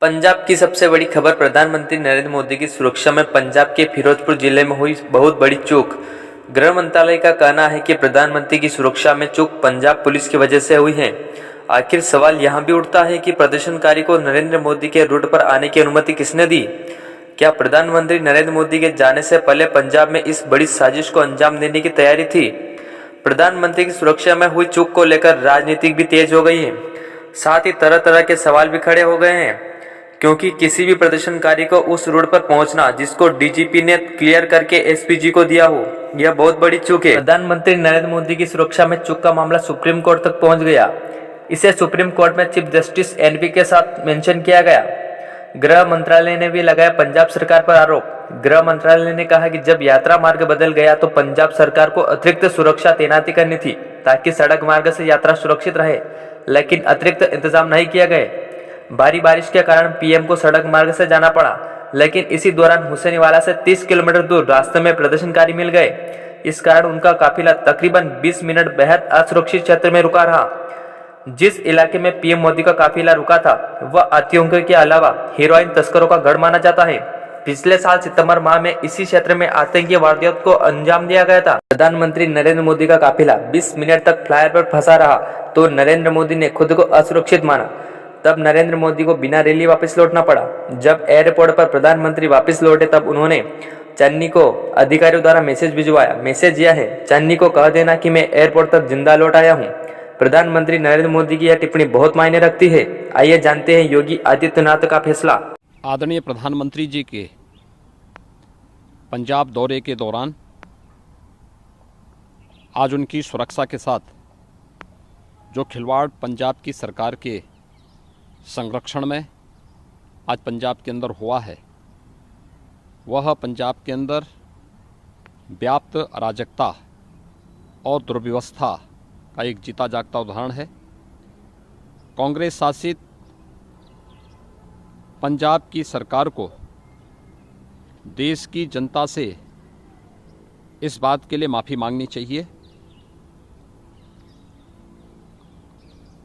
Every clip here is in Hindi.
पंजाब की सबसे बड़ी खबर। प्रधानमंत्री नरेंद्र मोदी की सुरक्षा में पंजाब के फिरोजपुर जिले में हुई बहुत बड़ी चूक। गृह मंत्रालय का कहना है कि प्रधानमंत्री की सुरक्षा में चूक पंजाब पुलिस की वजह से हुई है। आखिर सवाल यहां भी उठता है कि प्रदर्शनकारी को नरेंद्र मोदी के रूट पर आने की अनुमति किसने दी? क्या प्रधानमंत्री नरेंद्र मोदी के जाने से पहले पंजाब में इस बड़ी साजिश को अंजाम देने की तैयारी थी? प्रधानमंत्री की सुरक्षा में हुई चूक को लेकर राजनीति भी तेज हो गई है। साथ ही तरह तरह के सवाल भी खड़े हो गए हैं, क्योंकि किसी भी प्रदर्शनकारी को उस रोड पर पहुंचना जिसको डीजीपी ने क्लियर करके एसपीजी को दिया हो, यह बहुत बड़ी चूक है। प्रधानमंत्री नरेंद्र मोदी की सुरक्षा में चूक का मामला सुप्रीम कोर्ट तक पहुंच गया। इसे सुप्रीम कोर्ट में चीफ जस्टिस एनवी के साथ मेंशन किया गया। गृह मंत्रालय ने भी लगाया पंजाब सरकार पर आरोप। गृह मंत्रालय ने कहा कि जब यात्रा मार्ग बदल गया तो पंजाब सरकार को अतिरिक्त सुरक्षा तैनाती करनी थी ताकि सड़क मार्ग से यात्रा सुरक्षित रहे, लेकिन अतिरिक्त इंतजाम नहीं किए गए। भारी बारिश के कारण पीएम को सड़क मार्ग से जाना पड़ा, लेकिन इसी दौरान हुसैनीवाला से 30 किलोमीटर दूर रास्ते में प्रदर्शनकारी मिल गए। इस कारण उनका काफिला तकरीबन 20 मिनट बेहद असुरक्षित क्षेत्र में रुका रहा। जिस इलाके में पीएम मोदी का काफिला रुका था वह आतंकियों के अलावा हेरोइन तस्करों का गढ़ माना जाता है। पिछले साल सितंबर माह में इसी क्षेत्र में आतंकी वारदात को अंजाम दिया गया था। प्रधानमंत्री नरेंद्र मोदी का काफिला 20 मिनट तक फ्लाईओवर पर फंसा रहा तो नरेंद्र मोदी ने खुद को असुरक्षित माना। तब नरेंद्र मोदी को बिना रैली वापस लौटना पड़ा। जब एयरपोर्ट पर प्रधानमंत्री वापस लौटे तब उन्होंने चन्नी को अधिकारियों द्वारा मैसेज भिजवाया। मैसेज यह है, चन्नी को कह देना कि मैं एयरपोर्ट तक जिंदा लौट आया हूँ। प्रधानमंत्री नरेंद्र मोदी की यह टिप्पणी बहुत मायने रखती है। आइए जानते हैं योगी आदित्यनाथ का फैसला। आदरणीय प्रधानमंत्री जी के पंजाब दौरे के दौरान आज उनकी सुरक्षा के साथ जो खिलवाड़ पंजाब की सरकार के संरक्षण में आज पंजाब के अंदर हुआ है, वह पंजाब के अंदर व्याप्त अराजकता और दुर्व्यवस्था का एक जीता जागता उदाहरण है। कांग्रेस शासित पंजाब की सरकार को देश की जनता से इस बात के लिए माफ़ी मांगनी चाहिए।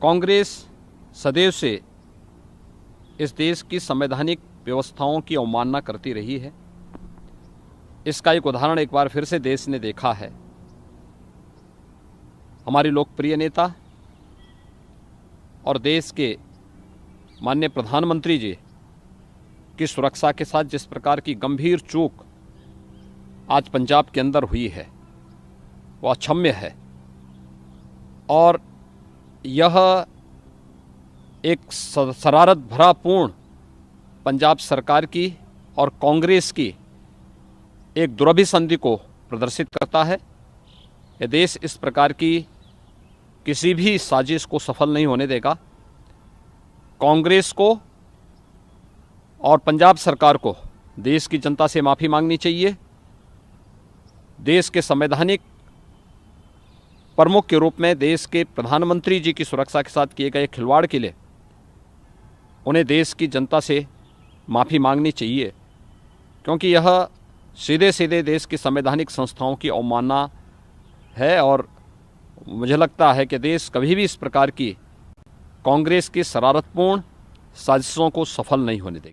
कांग्रेस सदैव से इस देश की संवैधानिक व्यवस्थाओं की अवमानना करती रही है। इसका एक उदाहरण एक बार फिर से देश ने देखा है। हमारी लोकप्रिय नेता और देश के माननीय प्रधानमंत्री जी की सुरक्षा के साथ जिस प्रकार की गंभीर चूक आज पंजाब के अंदर हुई है वह अक्षम्य है, और यह एक शरारत भरा पूर्ण पंजाब सरकार की और कांग्रेस की एक दुरभिसंधि को प्रदर्शित करता है। यह देश इस प्रकार की किसी भी साजिश को सफल नहीं होने देगा। कांग्रेस को और पंजाब सरकार को देश की जनता से माफ़ी मांगनी चाहिए। देश के संवैधानिक प्रमुख के रूप में देश के प्रधानमंत्री जी की सुरक्षा के साथ किए गए खिलवाड़ के लिए उन्हें देश की जनता से माफ़ी मांगनी चाहिए, क्योंकि यह सीधे सीधे देश की संवैधानिक संस्थाओं की अवमानना है। और मुझे लगता है कि देश कभी भी इस प्रकार की कांग्रेस की शरारतपूर्ण साजिशों को सफल नहीं होने देगा।